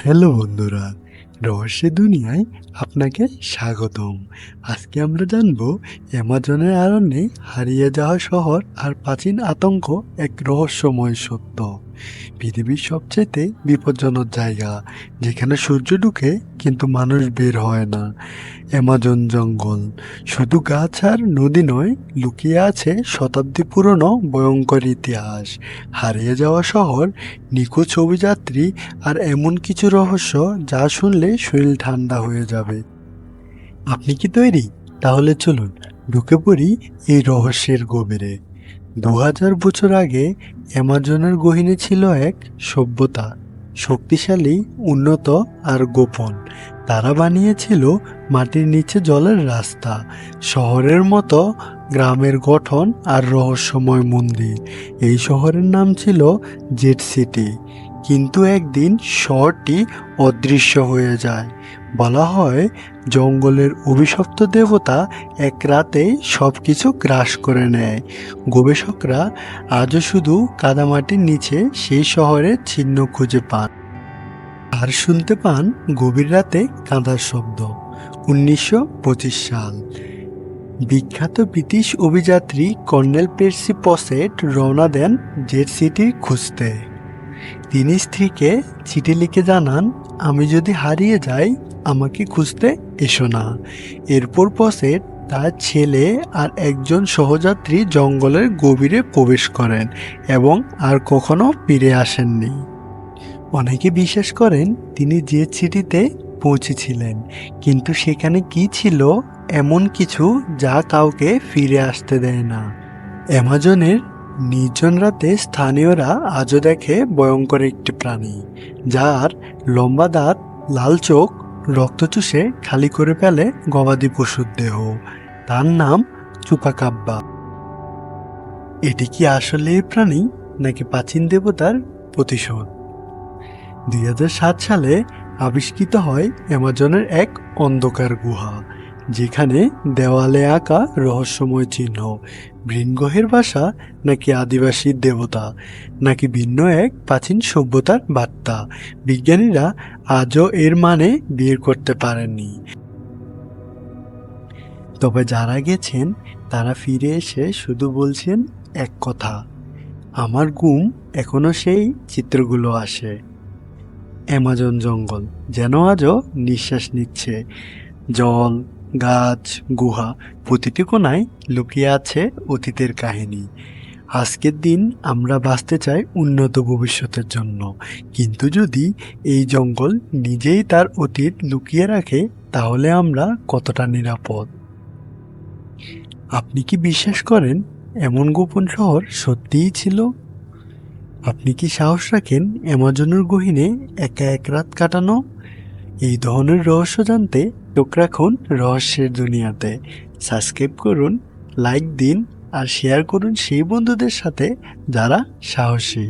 Hello বন্ধুরা, রহস্যের দুনিয়ায় আপনাকে স্বাগতম। আজকে আমরা জানব অ্যামাজনের আরণ্যে হারিয়ে যাওয়া শহর আর প্রাচীন আতঙ্ক, এক রহস্যময় সত্য। পৃথিবীর সবচেয়ে বিপজ্জনক জায়গা, যেখানে সূর্য ঢুকে কিন্তু মানুষ বের হয় না, অ্যামাজন জঙ্গল। শুধু গাছ আর নদী নয়, লুকিয়ে আছে শতাব্দী পুরনো ভয়ঙ্কর ইতিহাস, হারিয়ে যাওয়া শহর, নিখোঁজ অভিযাত্রী আর এমন কিছু রহস্য যা শুনলে শরীর ঠান্ডা হয়ে যাবে। আপনি কি তৈরি? তাহলে চলুন ঢুকে পড়ি এই রহস্যের গভীরে। 2000 বছর আগে অ্যামাজনের গহীনে ছিল এক সভ্যতা, শক্তিশালী, উন্নত আর গোপন। তারা বানিয়েছিল মাটির নিচে জলের রাস্তা, শহরের মতো গ্রামের গঠন আর রহস্যময় মন্দির। এই শহরের নাম ছিল জেড সিটি। কিন্তু একদিন শহরটি অদৃশ্য হয়ে যায়। বলা হয় জঙ্গলের অভিশপ্ত দেবতা এক রাতে সব কিছু গ্রাস করে নেয়। গবেষকরা আজও শুধু কাদামাটির নিচে সেই শহরের চিহ্ন খুঁজে পান আর শুনতে পান গভীর রাতে কাঁদার শব্দ। 1925 সাল, বিখ্যাত ব্রিটিশ অভিযাত্রী কর্নেল পের্সি পসেট রওনা দেন জেড সিটি খুঁজতে। তিনি স্ত্রীকে চিঠি লিখে জানান, আমি যদি হারিয়ে যাই আমাকে খুঁজতে এসো না। এরপর পসেট তার ছেলে আর একজন সহযাত্রী জঙ্গলের গভীরে প্রবেশ করেন এবং আর কখনো ফিরে আসেননি। অনেকে বিশ্বাস করেন তিনি যে চিঠিতে পৌঁছেছিলেন, কিন্তু সেখানে কি ছিল এমন কিছু যা কাউকে ফিরে আসতে দেয় না। অ্যামাজনের নির্জন রাতে স্থানীয়রা আজও দেখে ভয়ঙ্কর একটি প্রাণী, যার লম্বা দাঁত, লাল চোখ, রক্ত চুষে খালি করে ফেলে গবাদি পশুর দেহ। তার নাম চুপাকাব্বা। এটি কি আসলে এই প্রাণী, নাকি প্রাচীন দেবতার প্রতিশোধ? 2007 সালে আবিষ্কৃত হয় অ্যামাজনের এক অন্ধকার গুহা, যেখানে দেওয়ালে আঁকা রহস্যময় চিহ্ন। ভিনগ্রহের ভাষা, নাকি আদিবাসী দেবতা, নাকি ভিন্ন এক প্রাচীন সভ্যতার বার্তা? বিজ্ঞানীরা আজও এর মানে বের করতে পারেননি। তবে যারা গেছেন তারা ফিরে এসে শুধু বলছেন এক কথা, আমার ঘুম এখনো সেই চিত্রগুলো আসে। অ্যামাজন জঙ্গল যেন আজও নিঃশ্বাস নিচ্ছে। জল, গাছ, গুহা, প্রতিটি কোণায় লুকিয়ে আছে অতীতের কাহিনী। আজকের দিন আমরা বাঁচতে চাই উন্নত ভবিষ্যতের জন্য, কিন্তু যদি এই জঙ্গল নিজেই তার অতীত লুকিয়ে রাখে, তাহলে আমরা কতটা নিরাপদ? আপনি কি বিশ্বাস করেন এমন গোপন শহর সত্যিই ছিল? আপনি কি সাহস রাখেন অ্যামাজনের গহীনে একা এক রাত কাটানো? এই ধরনের রহস্য জানতে চোখ রাখুন রহস্যের দুনিয়াতে। সাবস্ক্রাইব করুন, লাইক দিন আর শেয়ার করুন সেই বন্ধুদের সাথে যারা সাহসী।